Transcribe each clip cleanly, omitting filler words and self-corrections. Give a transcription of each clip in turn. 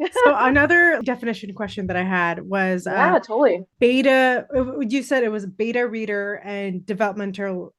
So another definition question that I had was Yeah, totally. beta. You said it was beta reader and developmental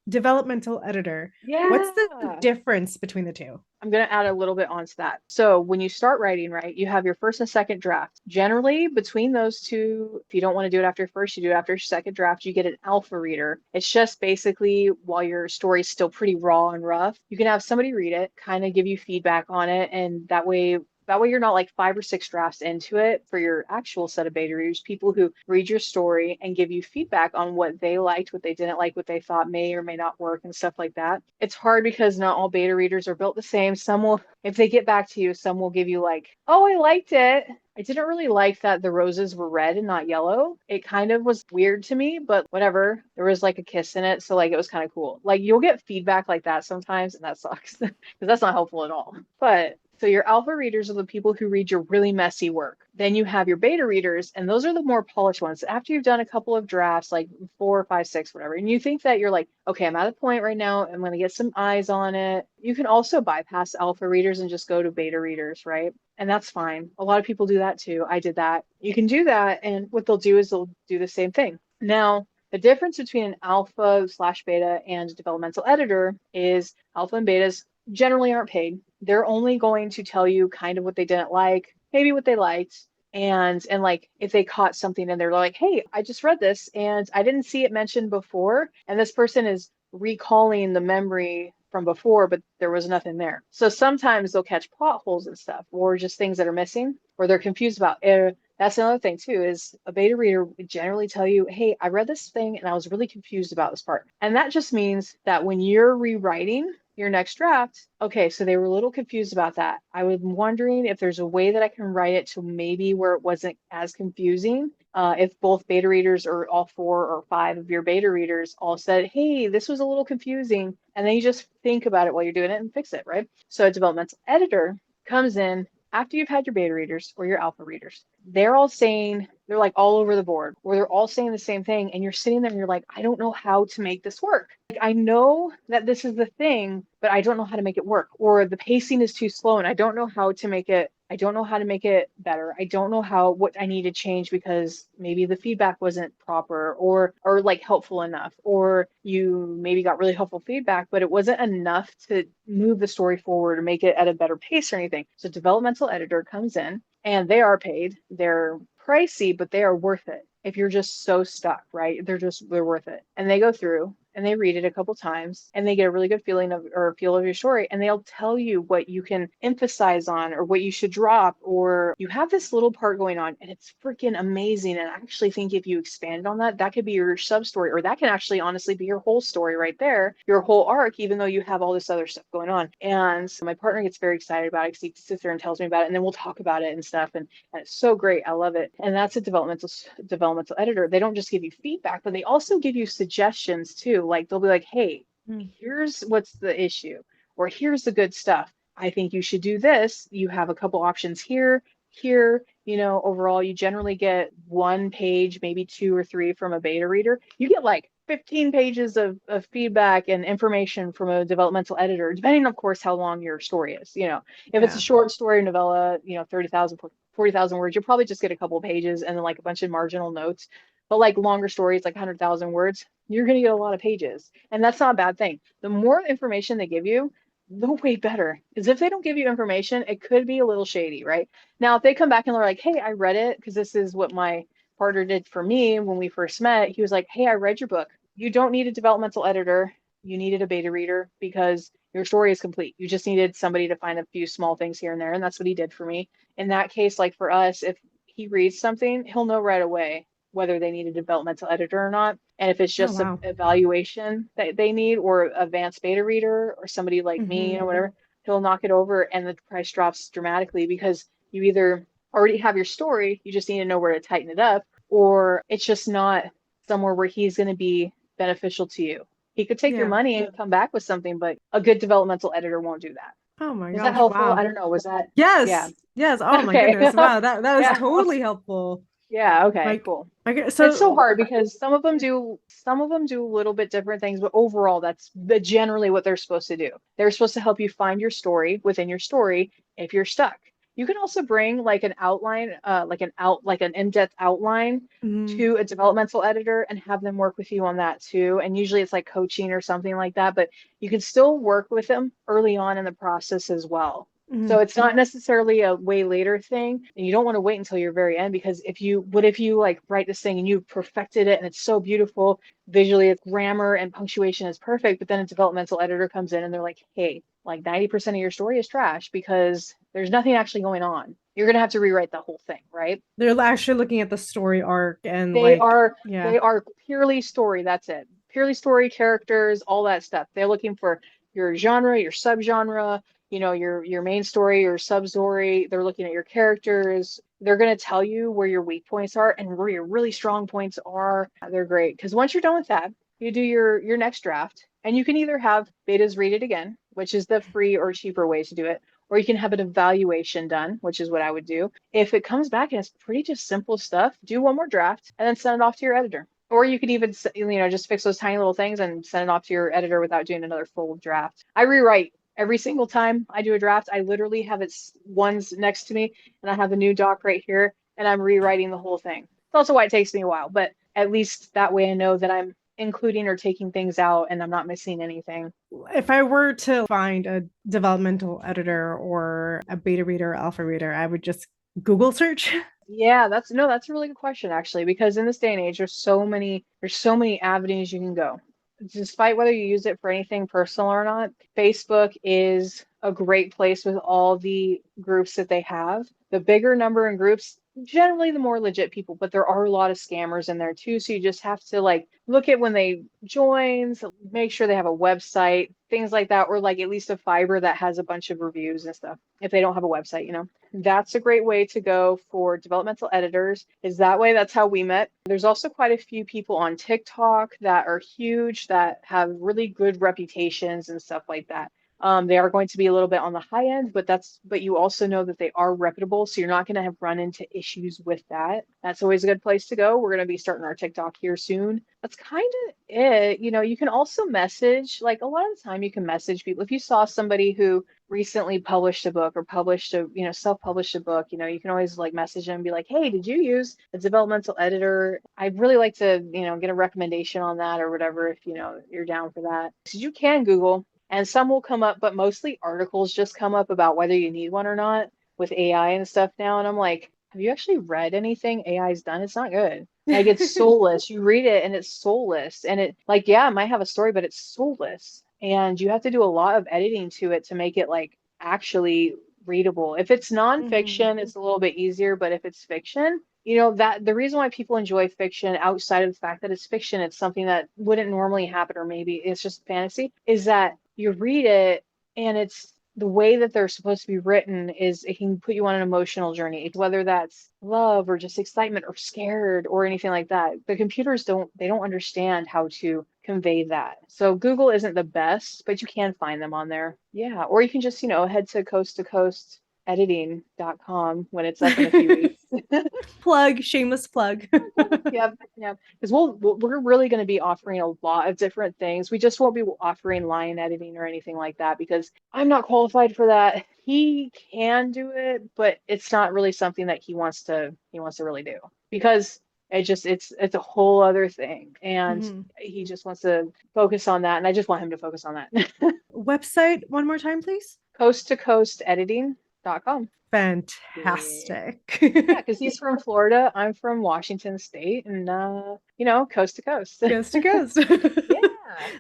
editor. What's the Yeah. difference between the two? I'm going to add a little bit onto that. So when you start writing, right, you have your first and second draft. Generally, between those two, if you don't want to do it after first, you do it after second draft, you get an alpha reader. It's just basically while your story's still pretty raw and rough, you can have somebody read it, kind of give you feedback on it, and that way you're not like 5 or 6 drafts into it for your actual set of beta readers, people who read your story and give you feedback on what they liked, what they didn't like, what they thought may or may not work and stuff like that. It's hard because not all beta readers are built the same. Some will, if they get back to you, some will give you like, oh, I liked it. I didn't really like that the roses were red and not yellow. It kind of was weird to me, but whatever. There was like a kiss in it, so like it was kind of cool. Like you'll get feedback like that sometimes, and that sucks because that's not helpful at all. But so your alpha readers are the people who read your really messy work. Then you have your beta readers, and those are the more polished ones. After you've done a couple of drafts, like 4 or 5, 6, whatever, and you think that you're like, okay, I'm at a point right now, I'm going to get some eyes on it. You can also bypass alpha readers and just go to beta readers, right? And that's fine. A lot of people do that too. I did that. You can do that, and what they'll do is they'll do the same thing. Now, the difference between an alpha slash beta and developmental editor is alpha and betas generally aren't paid. They're only going to tell you kind of what they didn't like, maybe what they liked, and like if they caught something and they're like, hey, I just read this and I didn't see it mentioned before, and this person is recalling the memory from before, but there was nothing there. So sometimes they'll catch plot holes and stuff, or just things that are missing, or they're confused about. That's another thing too, is a beta reader would generally tell you, hey, I read this thing and I was really confused about this part. And that just means that when you're rewriting your next draft, okay, so they were a little confused about that. I was wondering if there's a way that I can write it to maybe where it wasn't as confusing. If both beta readers or all 4 or 5 of your beta readers all said, hey, this was a little confusing, and then you just think about it while you're doing it and fix it, right? So a developmental editor comes in after you've had your beta readers or your alpha readers. They're all saying, they're like all over the board, or they're all saying the same thing, and you're sitting there and you're like, I don't know how to make this work. Like, I know that this is the thing, but I don't know how to make it work. Or the pacing is too slow and I don't know how to make it better. I don't know what I need to change because maybe the feedback wasn't proper or like helpful enough. Or you maybe got really helpful feedback, but it wasn't enough to move the story forward or make it at a better pace or anything. So developmental editor comes in and they are paid. They're pricey, but they are worth it. If you're just so stuck, right? They're worth it. And they go through and they read it a couple times and they get a really good feeling of or feel of your story and they'll tell you what you can emphasize on or what you should drop or you have this little part going on and it's freaking amazing. And I actually think if you expand on that, that could be your sub story or that can actually honestly be your whole story right there, your whole arc, even though you have all this other stuff going on. And so my partner gets very excited about it because he sits there and tells me about it and then we'll talk about it and stuff. And it's so great. I love it. And that's a developmental editor. They don't just give you feedback, but they also give you suggestions too. Like they'll be like, hey, Hmm. here's what's the issue, or here's the good stuff. I think you should do this. You have a couple options here, here. Overall, you generally get 1 page, maybe 2 or 3 from a beta reader. You get like 15 pages of feedback and information from a developmental editor, depending, of course, how long your story is. If it's a Yeah. short story novella, 30,000, 40,000 words, you'll probably just get a couple pages and then like a bunch of marginal notes. But like longer stories, like 100,000 words, you're going to get a lot of pages. And that's not a bad thing. The more information they give you, the way better. Because if they don't give you information, it could be a little shady, right? Now, if they come back and they're like, hey, I read it, because this is what my partner did for me when we first met. He was like, hey, I read your book. You don't need a developmental editor. You needed a beta reader because your story is complete. You just needed somebody to find a few small things here and there. And that's what he did for me. In that case, like for us, if he reads something, he'll know right away whether they need a developmental editor or not. And if it's Oh, just a wow. evaluation that they need or advanced beta reader or somebody like me Hmm. or whatever, he'll knock it over and the price drops dramatically because you either already have your story, you just need to know where to tighten it up, or it's just not somewhere where he's going to be beneficial to you. He could take your Yeah. money and come back with something, but a good developmental editor won't do that. Oh my Was that gosh. helpful? I Wow. don't know. Was that, yeah. Yes. Yes. Oh my Okay. goodness. Wow. That was Yeah. totally helpful. Yeah, okay, Like, cool. It's so so hard because some of them do a little bit different things, but overall that's generally what they're supposed to do. They're supposed to help you find your story within your story if you're stuck. You can also bring like an outline, like an in-depth outline Mhm. to a developmental editor and have them work with you on that too. And usually it's like coaching or something like that, but you can still work with them early on in the process as well. So Mhm. it's not necessarily a way later thing, and you don't want to wait until your very end because what if you like write this thing and you perfected it and it's so beautiful visually, its grammar and punctuation is perfect, but then a developmental editor comes in and they're like, hey, like 90% of your story is trash because there's nothing actually going on. You're gonna have to rewrite the whole thing, right? They're actually looking at the story arc and They like, are yeah. they are purely story, that's it. Purely story, characters, all that stuff. They're looking for your genre, your subgenre, your main story, your sub-story. They're looking at your characters. They're going to tell you where your weak points are and where your really strong points are. They're great because once you're done with that, you do your next draft, and you can either have betas read it again, which is the free or cheaper way to do it, or you can have an evaluation done, which is what I would do. If it comes back and it's pretty just simple stuff, do one more draft and then send it off to your editor. Or you could even, just fix those tiny little things and send it off to your editor without doing another full draft. I rewrite every single time I do a draft. I literally have it ones next to me, and I have a new doc right here, and I'm rewriting the whole thing. It's also why it takes me a while, but at least that way I know that I'm including or taking things out and I'm not missing anything. If I were to find a developmental editor or a beta reader or alpha reader, I would just Google search. Yeah, that's a really good question actually, because in this day and age, there's so many avenues you can go. Despite whether you use it for anything personal or not, Facebook is a great place with all the groups that they have. The bigger number in groups, generally the more legit people, but there are a lot of scammers in there too. So you just have to like look at when they join, so make sure they have a website, things like that, or like at least a fiber that has a bunch of reviews and stuff if they don't have a website. That's a great way to go for developmental editors, is that way. That's how we met. There's also quite a few people on TikTok that are huge that have really good reputations and stuff like that. They are going to be a little bit on the high end, but you also know that they are reputable, so you're not going to have run into issues with that. That's always a good place to go. We're going to be starting our TikTok here soon. That's kind of it. You can also message, like a lot of the time you can message people. If you saw somebody who recently published a book or self-published a book, you can always like message them and be like, hey, did you use a developmental editor? I'd really like to, get a recommendation on that or whatever if, you're down for that. So you can Google and some will come up, but mostly articles just come up about whether you need one or not with AI and stuff now. And I'm like, have you actually read anything AI's done? It's not good. Like it's soulless. You read it and it's soulless. And it like, yeah, it might have a story, but it's soulless. And you have to do a lot of editing to it to make it like actually readable. If it's Mhm. nonfiction, it's a little bit easier, but if it's fiction, that the reason why people enjoy fiction outside of the fact that it's fiction, it's something that wouldn't normally happen, or maybe it's just fantasy, is that you read it and it's the way that they're supposed to be written is it can put you on an emotional journey, whether that's love or just excitement or scared or anything like that. The computers don't understand how to convey that. So Google isn't the best, but you can find them on there. Yeah. Or you can just, head to coast editing.com when it's up in a few weeks. Plug, shameless plug. Yeah, yeah. Because we're really going to be offering a lot of different things. We just won't be offering line editing or anything like that because I'm not qualified for that. He can do it, but it's not really something that he wants to really do because it's a whole other thing, and Mhm. he just wants to focus on that, and I just want him to focus on that. Website one more time, please. Coast to coast editing.com. Yeah. Fantastic. Yeah, because he's from Florida. I'm from Washington State, and coast to coast. Coast to coast. Yeah,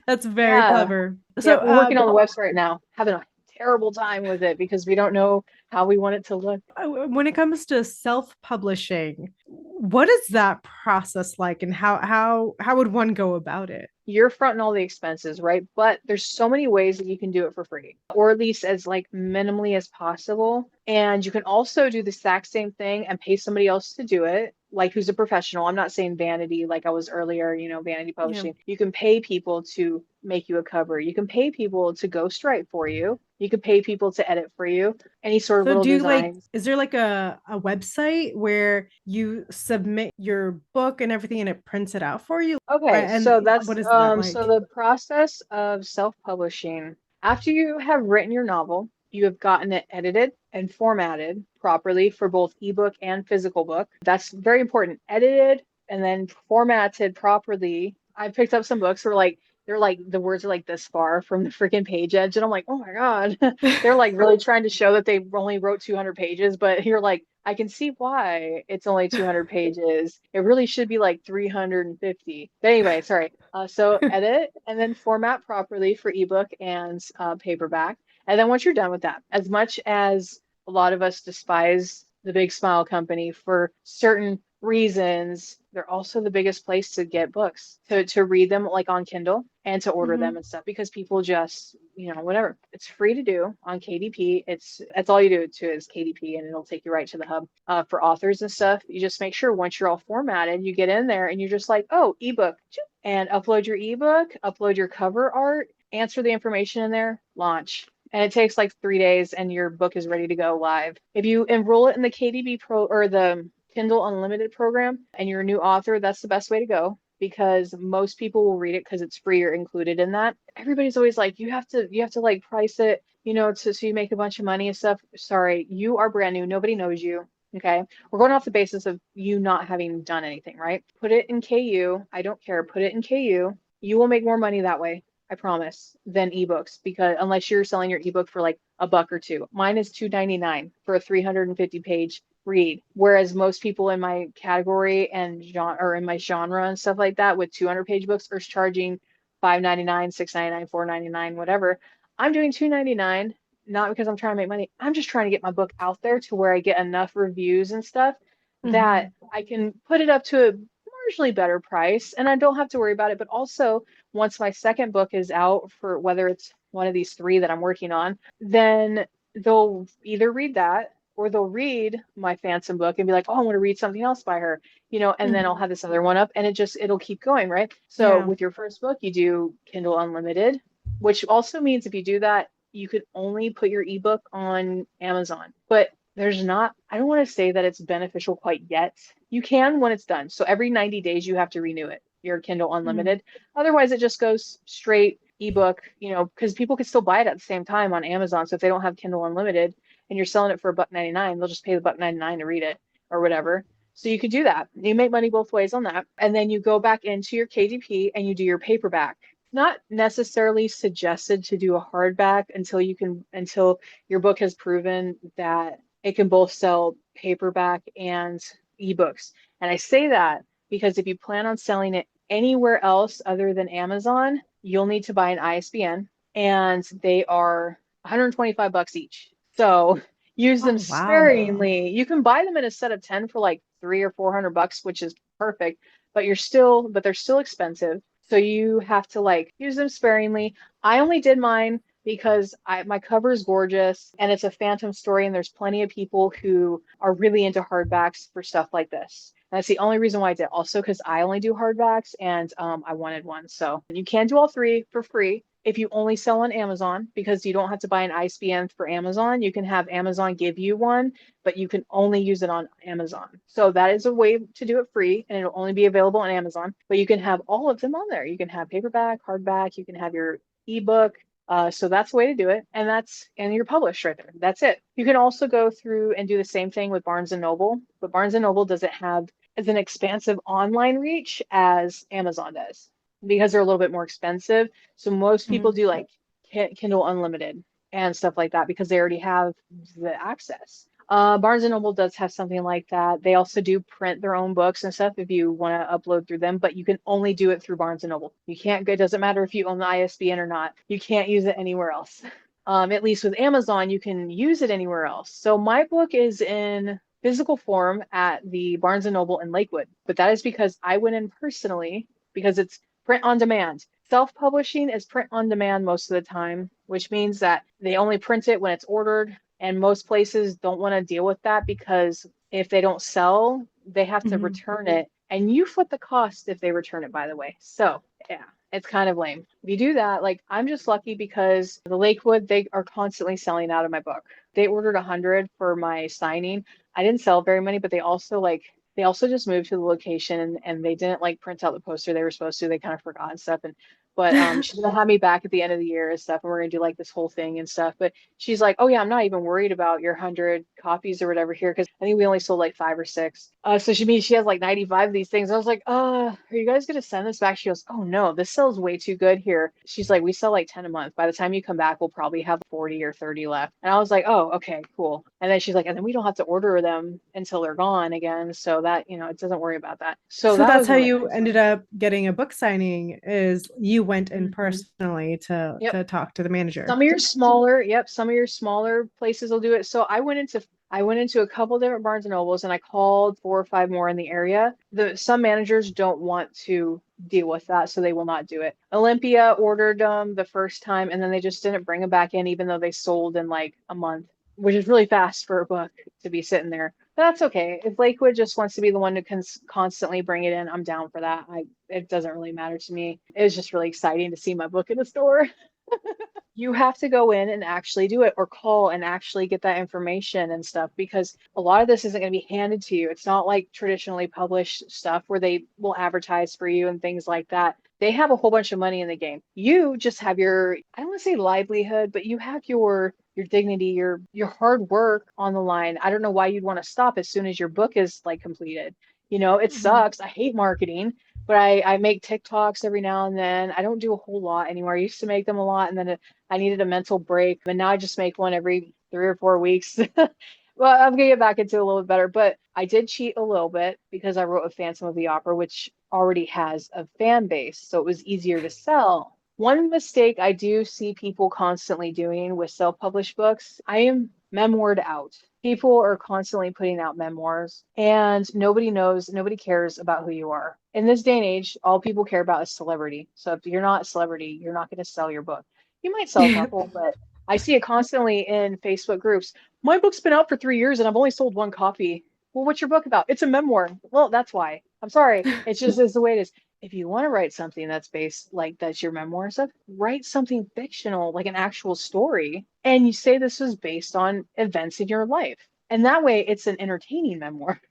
That's very yeah, clever. yeah. So, We're working on the website right now, having a terrible time with it because we don't know how we want it to look. when it comes to self-publishing, what is that process like, and how would one go about it? You're fronting all the expenses, right? But there's so many ways that you can do it for free, or at least as like minimally as possible. And you can also do the exact same thing and pay somebody else to do it, like who's a professional. I'm not saying vanity like I was earlier, vanity Yeah. publishing. You can pay people to make you a cover. You can pay people to ghostwrite for you. You can pay people to edit for you. Any sort of So little do you like, designs. is there like a website where you submit your book and everything and it prints it out for you? Okay, so And that's what is that so like? the process of self-publishing. After you have written your novel, you have gotten it edited and formatted properly for both ebook and physical book. That's very important. Edited and then formatted properly. I picked up some books where like they're like the words are like this far from the freaking page edge, and I'm like, oh my God. They're like really trying to show that they only wrote 200 pages, but you're like, I can see why it's only 200 pages. It really should be like 350. But anyway, sorry. So edit and then format properly for ebook and paperback. And then once you're done with that, as much as a lot of us despise the Big Smile Company for certain reasons, they're also the biggest place to get books, to read them like on Kindle and to order them Mhm. and stuff because people just, whatever. It's free to do on KDP. That's all you do to is KDP and it'll take you right to the hub. For authors and stuff, you just make sure once you're all formatted, you get in there and you're just like, oh, ebook, and upload your ebook, upload your cover art, answer the information in there, launch. And it takes like 3 days and your book is ready to go live. If you enroll it in the KDB Pro or the Kindle Unlimited program and you're a new author, that's the best way to go because most people will read it because it's free or included in that. Everybody's always like, you have to like price it, so you make a bunch of money and stuff. Sorry, you are brand new. Nobody knows you. Okay. We're going off the basis of you not having done anything, right? Put it in KU. I don't care. Put it in KU. You will make more money that way. I promise, than ebooks because unless you're selling your ebook for like a buck or two. Mine is $2.99 for a 350 page read. Whereas most people in my category and genre or in my genre and stuff like that with 200-page books are charging $5.99, $6.99, $4.99, whatever. I'm doing $2.99, not because I'm trying to make money. I'm just trying to get my book out there to where I get enough reviews and stuff that Mhm. I can put it up to a marginally better price and I don't have to worry about it. But also, once my second book is out for whether it's one of these three that I'm working on, then they'll either read that or they'll read my Phantom book and be like, oh, I want to read something else by her, and then I'll Mhm. have this other one up and it'll keep going, right? So Yeah. with your first book, you do Kindle Unlimited, which also means if you do that, you could only put your ebook on Amazon. But I don't want to say that it's beneficial quite yet. You can when it's done. So every 90 days, you have to renew it, your Kindle Mhm. Unlimited. Otherwise, it just goes straight ebook, because people could still buy it at the same time on Amazon. So if they don't have Kindle Unlimited and you're selling it for $1.99, they'll just pay the $1.99 to read it or whatever. So you could do that. You make money both ways on that. And then you go back into your KDP and you do your paperback. Not necessarily suggested to do a hardback until your book has proven that it can both sell paperback and ebooks. And I say that because if you plan on selling it anywhere else other than Amazon, you'll need to buy an ISBN and they are $125 each. So use them Oh, wow. sparingly. You can buy them in a set of 10 for like 300 or $400, which is perfect, but they're still expensive. So you have to like use them sparingly. I only did mine because my cover is gorgeous and it's a phantom story, and there's plenty of people who are really into hardbacks for stuff like this. And that's the only reason why I did. Also, because I only do hardbacks and I wanted one. So you can do all three for free if you only sell on Amazon because you don't have to buy an ISBN for Amazon. You can have Amazon give you one, but you can only use it on Amazon. So that is a way to do it free and it'll only be available on Amazon. But you can have all of them on there. You can have paperback, hardback, you can have your ebook, so that's the way to do it. And you're published right there. That's it. You can also go through and do the same thing with Barnes and Noble, but Barnes and Noble doesn't have as an expansive online reach as Amazon does because they're a little bit more expensive. So most people Mhm. do like Kindle Unlimited and stuff like that because they already have the access. Barnes and Noble does have something like that. They also do print their own books and stuff if you want to upload through them, but you can only do it through Barnes and Noble. You can't, it doesn't matter if you own the ISBN or not. You can't use it anywhere else. At least with Amazon, you can use it anywhere else. So my book is in physical form at the Barnes and Noble in Lakewood, but that is because I went in personally because it's print on demand. Self-publishing is print on demand most of the time, which means that they only print it when it's ordered. And most places don't want to deal with that because if they don't sell, they have to Mhm. return it. And you foot the cost if they return it, by the way. So, yeah, it's kind of lame. If you do that, like I'm just lucky because the Lakewood, they are constantly selling out of my book. They ordered 100 for my signing. I didn't sell very many, but they also just moved to the location and they didn't like print out the poster they were supposed to. They kind of forgot and stuff. And But she's gonna have me back at the end of the year and stuff, and we're gonna do like this whole thing and stuff. But she's like, "Oh yeah, I'm not even worried about your 100 copies or whatever here, because I think we only sold like five or six." So she means she has like 95 of these things. I was like, are you guys gonna send this back?" She goes, "Oh no, this sells way too good here." She's like, "We sell like 10 a month. By the time you come back, we'll probably have 40 or 30 left." And I was like, "Oh, okay, cool." And then she's like, "And then we don't have to order them until they're gone again, so that, it doesn't worry about that." So So that that's was how really you nice. ended up getting a book signing, is you went in Hmm. personally to Yep. talk to the manager. Some of your smaller, yep, some of your smaller places will do it. So I went into a couple different Barnes and Nobles, and I called four or five more in the area. Some managers don't want to deal with that, so they will not do it. Olympia ordered them the first time, and then they just didn't bring them back in, even though they sold in like a month, which is really fast for a book to be sitting there. But that's okay. If Lakewood just wants to be the one to constantly bring it in, I'm down for that. It doesn't really matter to me. It was just really exciting to see my book in the store. You have to go in and actually do it, or call and actually get that information and stuff, because a lot of this isn't going to be handed to you. It's not like traditionally published stuff where they will advertise for you and things like that. They have a whole bunch of money in the game. You just have your, I don't want to say livelihood, but you have your dignity, your hard work on the line. I don't know why you'd want to stop as soon as your book is like completed. It Mhm. sucks. I hate marketing, but I make TikToks every now and then. I don't do a whole lot anymore. I used to make them a lot, and then I needed a mental break, and now I just make one every 3 or 4 weeks. Well, I'm gonna get back into it a little bit better, but I did cheat a little bit because I wrote a Phantom of the Opera, which already has a fan base, so it was easier to sell. One mistake I do see people constantly doing with self-published books, I am memoired out. People are constantly putting out memoirs, and nobody cares about who you are. In this day and age, all people care about is celebrity. So if you're not a celebrity, you're not going to sell your book. You might sell a couple, but I see it constantly in Facebook groups. My book's been out for 3 years and I've only sold one copy. Well, what's your book about? It's a memoir. Well, that's why. I'm sorry. It's just is the way it is. If you want to write something that's based like that's your memoir and stuff, write something fictional, like an actual story, and you say this was based on events in your life. And that way it's an entertaining memoir,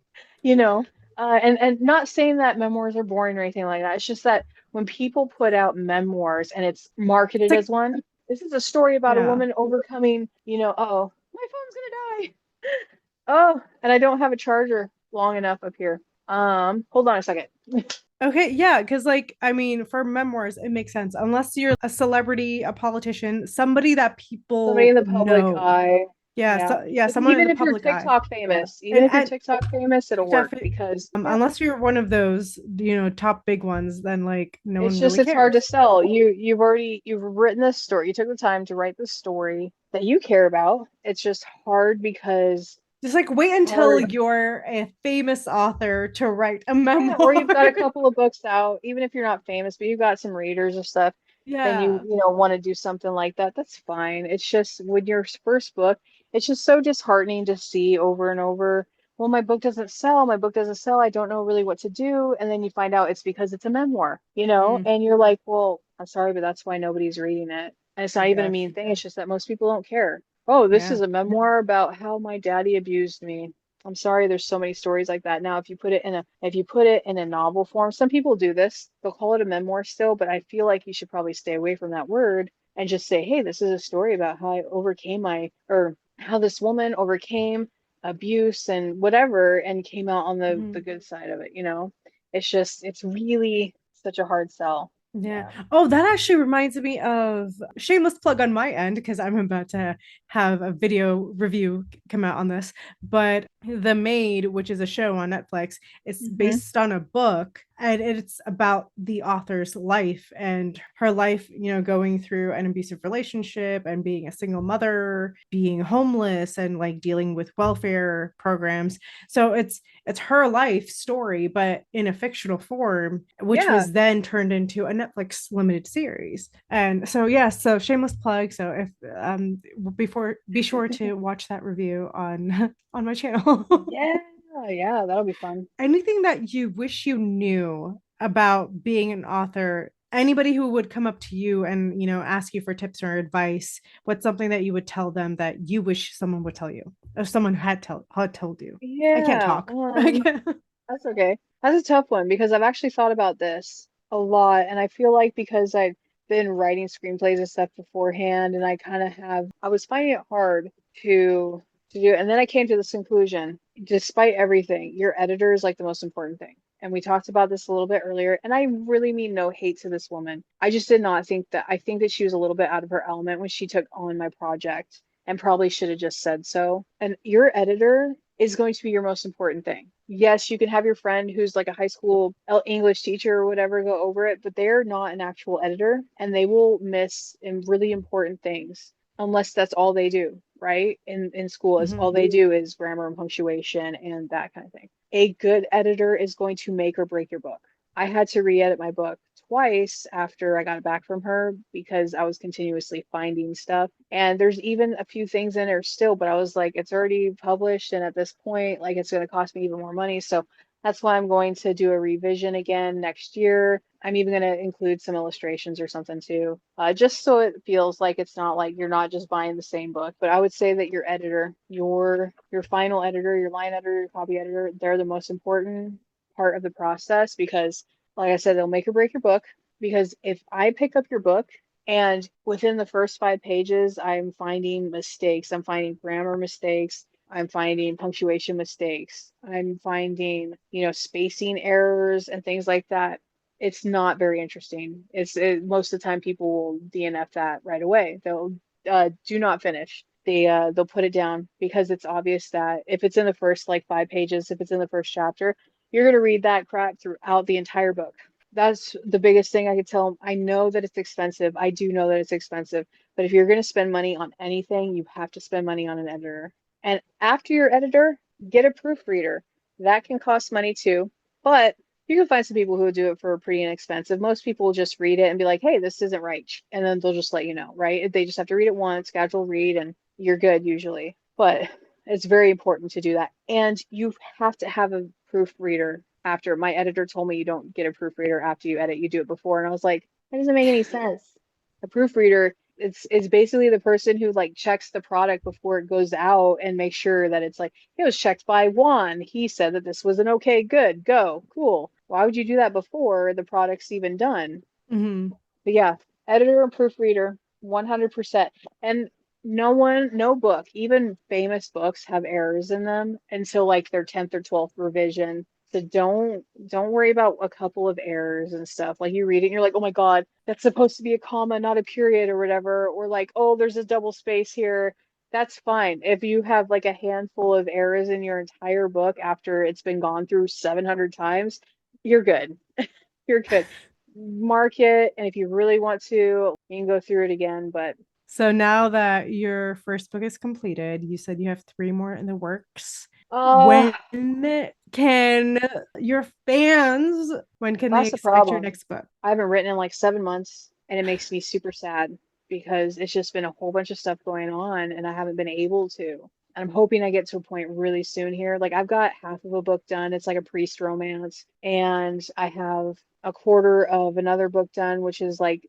you know? And not saying that memoirs are boring or anything like that. It's just that when people put out memoirs and it's It's marketed like, as one, this is a story about a yeah. woman overcoming, oh, my phone's gonna die. Oh, and I don't have a charger long enough up here. Hold on a second. Okay, yeah, because like I mean, for memoirs, it makes sense unless you're a celebrity, a politician, somebody that Somebody in people the public know. eye. Yeah, Yeah. so yeah, someone in Even the if you're public eye. TikTok famous, even And if you're TikTok famous, it'll work definitely, because, yeah, unless you're one of those, top big ones, then like no it's one just really it's hard to cares. sell. You've written this story. You took the time to write the story that you care about. It's just hard because Just like wait it's until hard. you're a famous author to write a Yeah, or memoir. you've got a couple of books out, even if you're not famous, but you've got some readers or stuff, then you Yeah. you know want to do something like that. That's fine. It's just when your first book, it's just so disheartening to see over and over. Well, my book doesn't sell. My book doesn't sell. I don't know really what to do. And then you find out it's because it's a memoir, Mm, and you're like, well, I'm sorry, but that's why nobody's reading it. And it's not even a gosh. mean thing. It's just that most people don't care. Oh, this Yeah. is a memoir about how my daddy abused me. I'm sorry, there's so many stories like that. Now, if you put it in a novel form, some people do this. They'll call it a memoir still, but I feel like you should probably stay away from that word and just say, "Hey, this is a story about how I overcame or how this woman overcame abuse and whatever and came out on the Mhm. good side of it." It's really such a hard sell. Yeah. Yeah. Oh, that actually reminds me of shameless plug on my end because I'm about to have a video review come out on this. But The Maid, which is a show on Netflix, it's Hmm. based on a book and it's about the author's life and her life, going through an abusive relationship and being a single mother, being homeless and like dealing with welfare programs. So it's her life story, but in a fictional form, which Yeah. was then turned into a Netflix limited series. And so, yeah, so shameless plug. So if before, be sure to watch that review on on my channel. Yeah. Yeah, that'll be fun. Anything that you wish you knew about being an author? Anybody who would come up to you and ask you for tips or advice, what's something that you would tell them that you wish someone would tell you, or someone had told you? I can't Yeah. talk. I can't. That's okay. That's a tough one because I've actually thought about this a lot, and I feel like because been writing screenplays and stuff beforehand, and I kind of have, I was finding it hard to do it. And then I came to this conclusion, despite everything, your editor is like the most important thing. And we talked about this a little bit earlier, and I really mean no hate to this woman. I just did not think that, I think that she was a little bit out of her element when she took on my project and probably should have just said so. And your editor is going to be your most important thing. Yes, you can have your friend who's like a high school English teacher or whatever go over it, but they're not an actual editor and they will miss in really important things unless that's all they do, right? In school is all Hmm. they do is grammar and punctuation and that kind of thing. A good editor is going to make or break your book. I had to re-edit my book twice after I got it back from her because I was continuously finding stuff. And there's even a few things in there still, but I was like, it's already published, and at this point, like it's going to cost me even more money. So that's why I'm going to do a revision again next year. I'm even going to include some illustrations or something too, just so it feels like it's not like you're not just buying the same book. But I would say that your editor, your final editor, your line editor, your copy editor, they're the most important part of the process because, like I said, they'll make or break your book. Because if I pick up your book and within the first 5 pages, I'm finding mistakes, I'm finding grammar mistakes, I'm finding punctuation mistakes, I'm finding, spacing errors and things like that. It's not very interesting. Most of the time people will DNF that right away. They'll do not finish. They'll put it down because it's obvious that if it's in the first like 5 pages, if it's in the first chapter, you're going to read that crap throughout the entire book. That's the biggest thing I could tell them. I know that it's expensive. I do know that it's expensive. But if you're going to spend money on anything, you have to spend money on an editor. And after your editor, get a proofreader. That can cost money too. But you can find some people who will do it for pretty inexpensive. Most people will just read it and be like, hey, this isn't right. And then they'll just let you know, right? They just have to read it once, casual read, and you're good usually. But it's very important to do that. And you have to have a proofreader after. My editor told me you don't get a proofreader after you edit, you do it before. And I was like, that doesn't make any sense. A proofreader, it's basically the person who like checks the product before it goes out and makes sure that it's like it was checked by Juan. He said that this was an okay, good, go, cool. Why would you do that before the product's even done? Hmm. But yeah, editor and proofreader, 100%. And no book, even famous books have errors in them until like their 10th or 12th revision. So don't worry about a couple of errors and stuff. Like you read it and you're like, oh my God, that's supposed to be a comma, not a period or whatever. Or like, oh, there's a double space here. That's fine. If you have like a handful of errors in your entire book after it's been gone through 700 times, you're good. You're good. Mark it, and if you really want to, you can go through it again. But So now that your first book is completed, you said you have three more in the works. uh, When can your fans, when can they that's the expect your problem. next book? I haven't written in like 7 months, and it makes me super sad because it's just been a whole bunch of stuff going on, and I haven't been able to. And I'm hoping I get to a point really soon here. Like I've got half of a book done. It's like a priest romance, and I have a quarter of another book done, which is like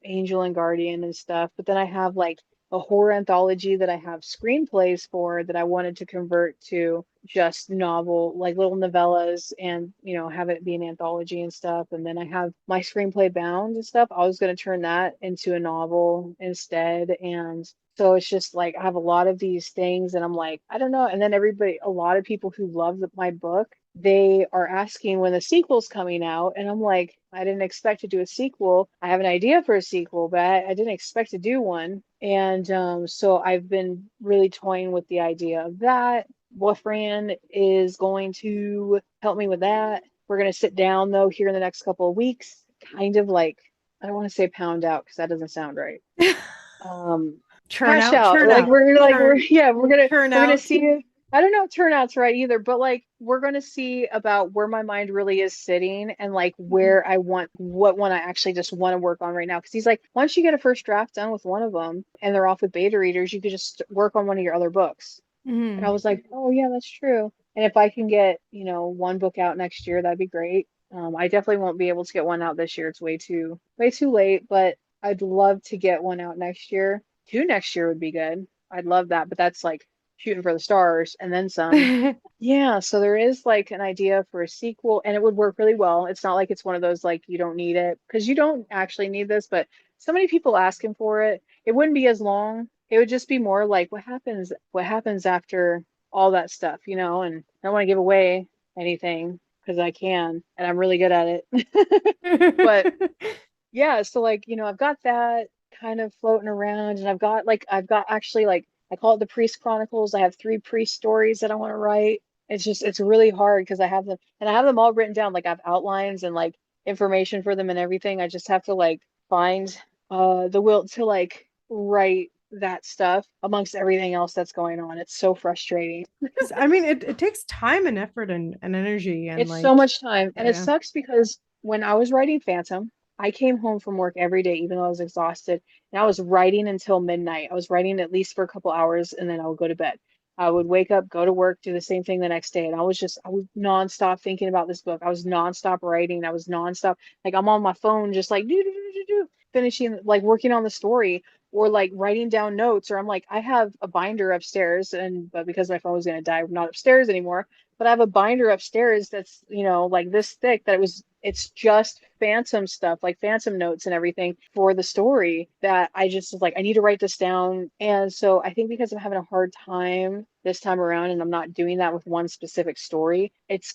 Angel and Guardian and stuff. But then I have like a horror anthology that I have screenplays for that I wanted to convert to just novel, like little novellas and, have it be an anthology and stuff. And then I have my screenplay bound and stuff. I was going to turn that into a novel instead. And so it's just like I have a lot of these things and I'm like, I don't know. And then a lot of people who love my book, they are asking when the sequel's coming out. And I'm like, I didn't expect to do a sequel. I have an idea for a sequel, but I didn't expect to do one. And so I've been really toying with the idea of that. Boyfriend is going to help me with that. We're going to sit down though here in the next couple of weeks, kind of like, I don't want to say pound out because that doesn't sound right. Um, Churn Hash out, out. churn Like out, we're churn, yeah, churn we're gonna out. see. I don't know if turnout's right either, but like we're gonna see about where my mind really is sitting and like where I want what one I actually just want to work on right now. Because he's like, once you get a first draft done with one of them and they're off with beta readers, you could just work on one of your other books. And I Hmm. was like, oh yeah, that's true. And if I can get, one book out next year, that'd be great. I definitely won't be able to get one out this year. It's way too late, but I'd love to get one out next year. Two next year would be good. I'd love that, but that's like shooting for the stars and then some. Yeah, so there is like an idea for a sequel, and it would work really well. It's not like it's one of those like you don't need it because you don't actually need this, but so many people asking for it. It wouldn't be as long. It would just be more like what happens after all that stuff, you know, and I don't want to give away anything because I can, and I'm really good at it. But yeah, so like, I've got that kind of floating around, and I've got actually like I call it the Priest Chronicles. I have three priest stories that I want to write. It's really hard because I have them all written down. Like I have outlines and like information for them and everything. I just have to like find the will to like write that stuff amongst everything else that's going on. It's so frustrating. 'Cause, I mean, it takes time and effort and energy and It's so like, much time. And it yeah. sucks because when I was writing Phantom, I came home from work every day, even though I was exhausted. And I was writing until midnight. I was writing at least for a couple hours and then I would go to bed. I would wake up, go to work, do the same thing the next day. And I was nonstop thinking about this book. I was nonstop writing. I was nonstop, like I'm on my phone, just like finishing, like working on the story or like writing down notes. Or I'm like, I have a binder upstairs, but because my phone was going to die, I'm not upstairs anymore, but I have a binder upstairs that's, like this thick that it's just phantom stuff, like phantom notes and everything for the story that I just was like, I need to write this down. And so I think because I'm having a hard time this time around and I'm not doing that with one specific story, it's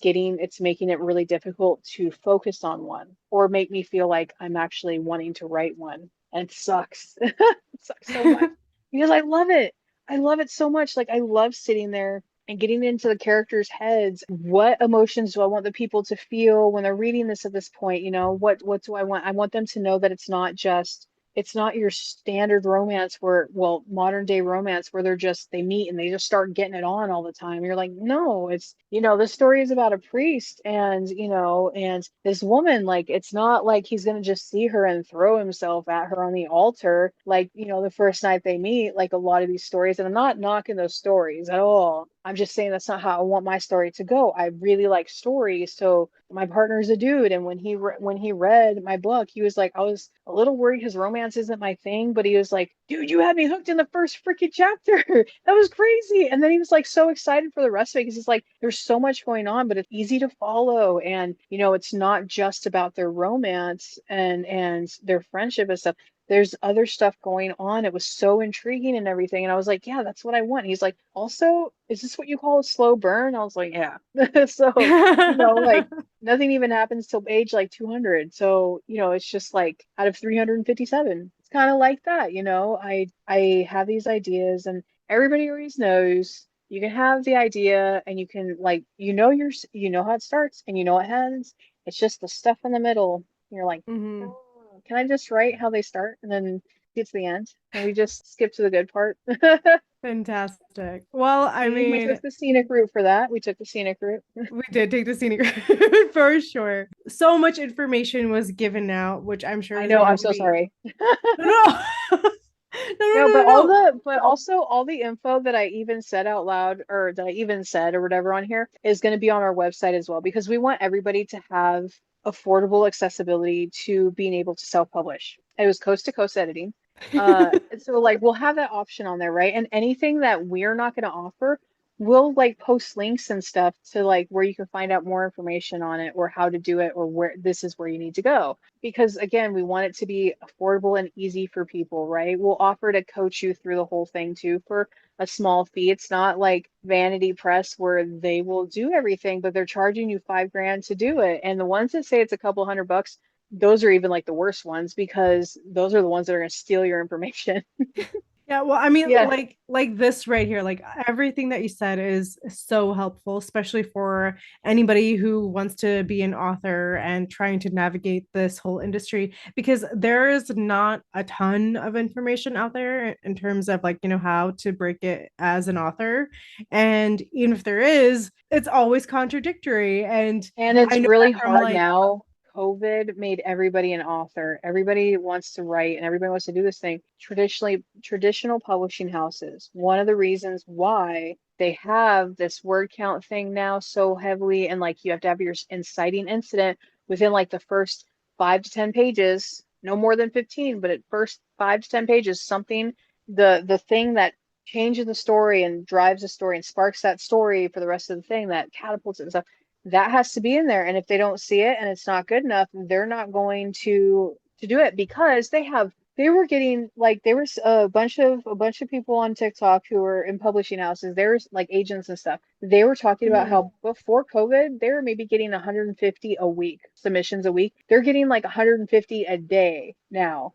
making it really difficult to focus on one or make me feel like I'm actually wanting to write one. And it sucks. It sucks so much because I love it. I love it so much. Like I love sitting there and getting into the characters' heads. What emotions do I want the people to feel when they're reading this at this point? What do I want? I want them to know that it's not your standard romance where, well, modern day romance where they meet and they just start getting it on all the time. You're like, no, this story is about a priest and this woman. Like, it's not like he's going to just see her and throw himself at her on the altar, like, the first night they meet, like a lot of these stories. And I'm not knocking those stories at all. I'm just saying that's not how I want my story to go. I really like stories. So my partner's a dude, and when he read my book, he was like, I was a little worried because romance isn't my thing, but he was like, dude, you had me hooked in the first freaking chapter. That was crazy. And then he was like so excited for the rest of it because he's like, there's so much going on, but it's easy to follow, and it's not just about their romance and their friendship and stuff. There's other stuff going on. It was so intriguing and everything. And I was like, yeah, that's what I want. He's like, also, is this what you call a slow burn? I was like, yeah. So, like nothing even happens till age like 200. So, it's just like out of 357. It's kind of like that, I have these ideas and everybody always knows you can have the idea and you can like, you know how it starts and you know what ends. It's just the stuff in the middle. You're like, Mhm. oh, can I just write how they start and then get to the end? Can we just skip to the good part? Fantastic. Well, I See, we took mean, the scenic route for that. We took the scenic route. we did take the scenic route for sure. So much information was given out, which I'm sure I is know, going I'm to so be sorry. no, no, no, no, No, no, no. but also all the info that I even said out loud or that I even said or whatever on here is going to be on our website as well because we want everybody to have affordable accessibility to being able to self-publish. It was coast to coast editing. So like we'll have that option on there, right? And anything that we're not going to offer, we'll like post links and stuff to like where you can find out more information on it or how to do it or where this is where you need to go because again, we want it to be affordable and easy for people, right? We'll offer to coach you through the whole thing too for a small fee. It's not like Vanity Press where they will do everything, but they're charging you 5 grand to do it. And the ones that say it's a couple $100, those are even like the worst ones because those are the ones that are going to steal your information. Yeah, well, I mean, Yeah. like this right here, like everything that you said is so helpful, especially for anybody who wants to be an author and trying to navigate this whole industry, because there is not a ton of information out there in terms of like, how to break it as an author. And even if there is, it's always contradictory. And And I it's know really that from hard like, now. COVID made everybody an author. Everybody wants to write and everybody wants to do this thing. Traditional publishing houses, one of the reasons why they have this word count thing now so heavily, and like you have to have your inciting incident within like the first 5 to 10 pages, no more than 15, but at first 5 to 10 pages, something, the thing that changes the story and drives the story and sparks that story for the rest of the thing that catapults it and stuff. That has to be in there. And if they don't see it and it's not good enough, they're not going to do it because they were getting like there was a bunch of people on TikTok who were in publishing houses. There's like agents and stuff. They were talking about Mhm. how before COVID, they were maybe getting 150 a week, submissions a week. They're getting like 150 a day now.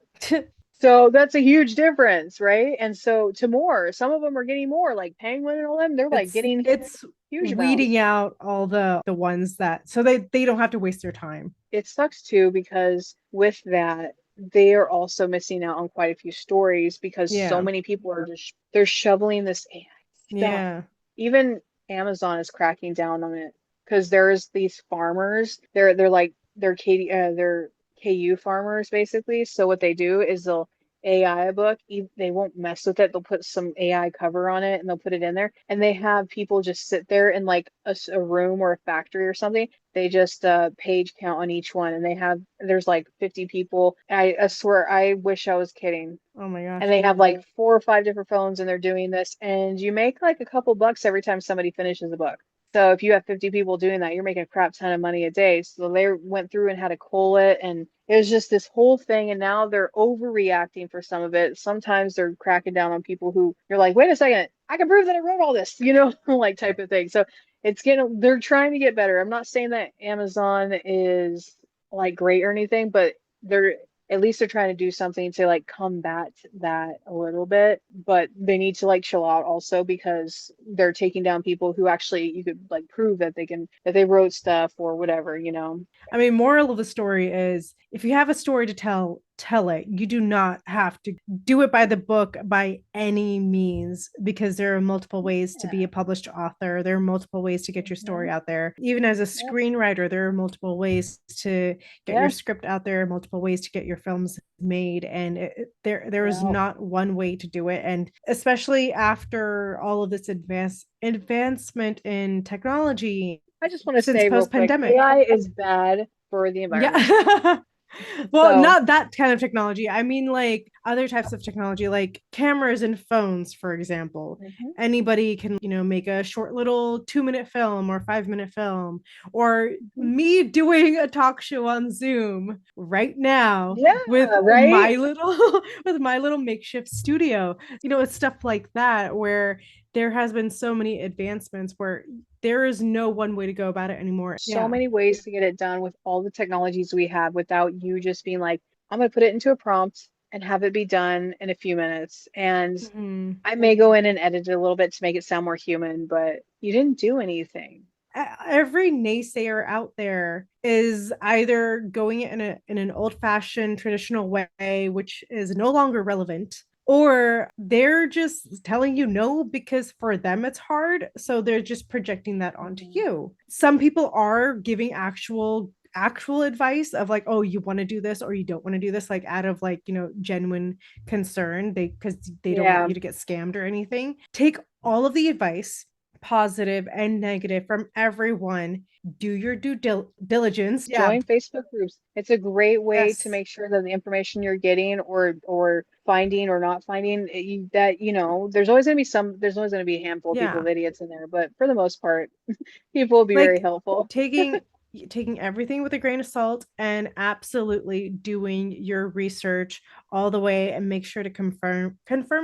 So that's a huge difference, right? And so to more, some of them are getting more, like Penguin and all them, they're like getting it's huge weeding amounts. out all the ones that so they don't have to waste their time. It sucks too because with that, they are also missing out on quite a few stories because so Yeah. many people are just they're shoveling this AI stuff. Yeah. Even Amazon is cracking down on it because there's these farmers. They're KU farmers basically. So what they do is they'll AI a book. They won't mess with it. They'll put some AI cover on it and they'll put it in there. And they have people just sit there in like a room or a factory or something. They just page count on each one, and there's like 50 people. I swear, I wish I was kidding. Oh my And gosh. they have like 4 or 5 different phones, and they're doing this, and you make like a couple bucks every time somebody finishes a book. So if you have 50 people doing that, you're making a crap ton of money a day. So they went through and had to cull it, and it was just this whole thing. And now they're overreacting for some of it. Sometimes they're cracking down on people who you're like, wait a second, I can prove that I wrote all this, like type of thing. So they're trying to get better. I'm not saying that Amazon is like great or anything, but they're at least they're trying to do something to like combat that a little bit. But they need to like chill out also because they're taking down people who actually you could like prove that they wrote stuff or whatever. I mean, moral of the story is if you have a story to tell, tell it. You do not have to do it by the book by any means because there are multiple ways to be a Yeah. published author. There are multiple ways to get your story Hmm. out there. Even as a Yeah. screenwriter, there are multiple ways to get your Yeah. script out there, multiple ways to get your films made. And there is Yeah. not one way to do it. And especially after all of this advancement in technology I just want to since say real post quick, pandemic. AI is bad for the environment. Yeah. Well, So, not that kind of technology. I mean, like other types of technology, like cameras and phones, for example. mhm, Anybody can, make a short little 2-minute film or 5-minute film, or mhm. me doing a talk show on Zoom right now Yeah, with right? my little with my little makeshift studio. It's stuff like that where there has been so many advancements where there is no one way to go about it anymore. So Yeah. many ways to get it done with all the technologies we have without you just being like, I'm going to put it into a prompt and have it be done in a few minutes. And Mhm. I may go in and edit it a little bit to make it sound more human, but you didn't do anything. Every naysayer out there is either going in an old-fashioned traditional way, which is no longer relevant, or they're just telling you no because for them it's hard, so they're just projecting that onto Mhm. you. Some people are giving actual advice of like, oh, you want to do this or you don't want to do this, like out of like, genuine concern, because they don't want Yeah, you to get scammed or anything. Take all of the advice, positive and negative, from everyone. Do your diligence. Yeah. join Facebook groups. It's a great way to Yes. make sure that the information you're getting or finding or not finding there's always going to be a handful of people Yeah. of idiots in there, but for the most part, people will be very Like helpful. taking everything with a grain of salt and absolutely doing your research all the way and make sure to confirm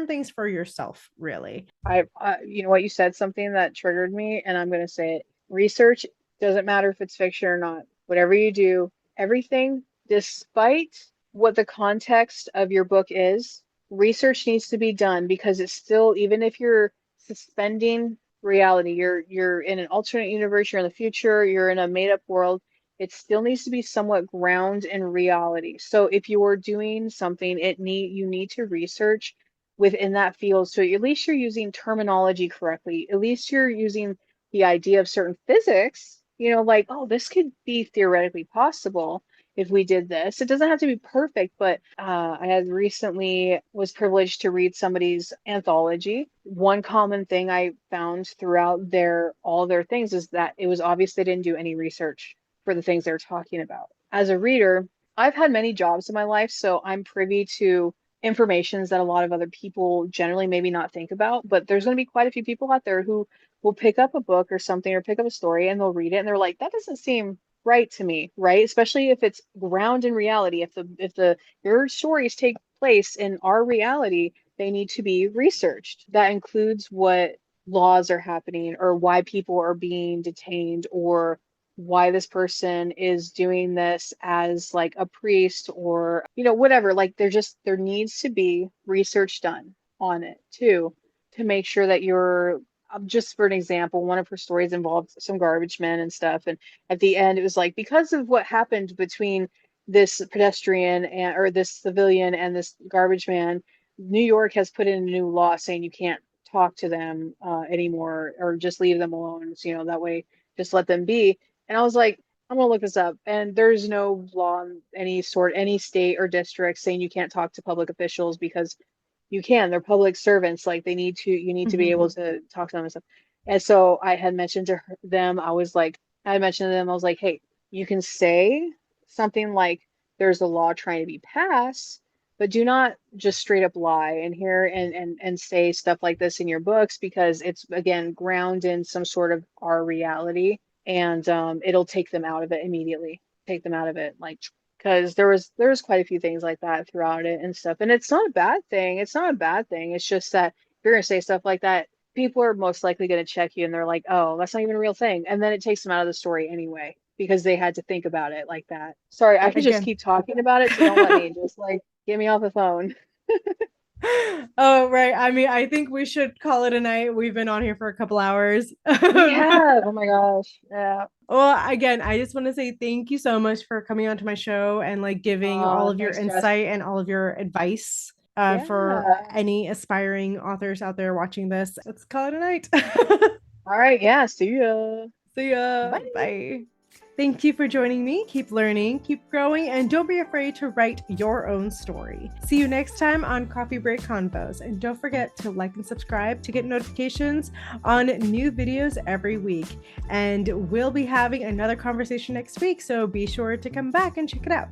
things for yourself, really. You know what, you said something that triggered me, and I'm going to say it. Research doesn't matter if it's fiction or not. Whatever you do, everything, despite what the context of your book is, research needs to be done because it's still, even if you're suspending reality, you're in an alternate universe, you're in the future, you're in a made-up world, it still needs to be somewhat ground in reality. So if you are doing something, you need to research within that field. So at least you're using terminology correctly. At least you're using the idea of certain physics, like, oh, this could be theoretically possible if we did this. It doesn't have to be perfect, but I had recently was privileged to read somebody's anthology. One common thing I found throughout all their things is that it was obvious they didn't do any research for the things they're talking about. As a reader, I've had many jobs in my life, so I'm privy to informations that a lot of other people generally maybe not think about. But there's going to be quite a few people out there who will pick up a book or something or pick up a story and they'll read it and they're like, that doesn't seem right to me, right? Especially if it's ground in reality. If the your stories take place in our reality, they need to be researched. That includes what laws are happening or why people are being detained or why this person is doing this as like a priest or whatever. Like there needs to be research done on it too, to make sure that you're just for an example, one of her stories involved some garbage men and stuff, and at the end it was like because of what happened between this pedestrian and or this civilian and this garbage man, New York has put in a new law saying you can't talk to them anymore or just leave them alone, so, that way just let them be. And I was like, I'm gonna look this up, and there's no law in any sort, any state or district saying you can't talk to public officials because you can. They're public servants. Like you need to be able Mhm. to talk to them and stuff. And so I had mentioned to them, I mentioned to them, I was like, hey, you can say something like there's a law trying to be passed, but do not just straight up lie and here and say stuff like this in your books because it's again ground in some sort of our reality and it'll take them out of it immediately. Take them out of it, like because there was quite a few things like that throughout it and stuff. And it's not a bad thing. It's not a bad thing. It's just that if you're gonna say stuff like that, people are most likely gonna check you and they're like, oh, that's not even a real thing. And then it takes them out of the story anyway because they had to think about it like that. Sorry, I could just Again. keep talking about it, so don't let me. Just like get me off the phone. Oh, right. I mean, I think we should call it a night. We've been on here for a couple hours. We have. Oh my gosh. Yeah. Well, again, I just want to say thank you so much for coming onto my show and like giving all of your Thanks, Jess. insight and all of your advice for Yeah. any aspiring authors out there watching this. Let's call it a night. All right. Yeah. See ya. See ya. Bye. Bye. Thank you for joining me. Keep learning, keep growing, and don't be afraid to write your own story. See you next time on Coffee Break Convos. And don't forget to like and subscribe to get notifications on new videos every week. And we'll be having another conversation next week, so be sure to come back and check it out.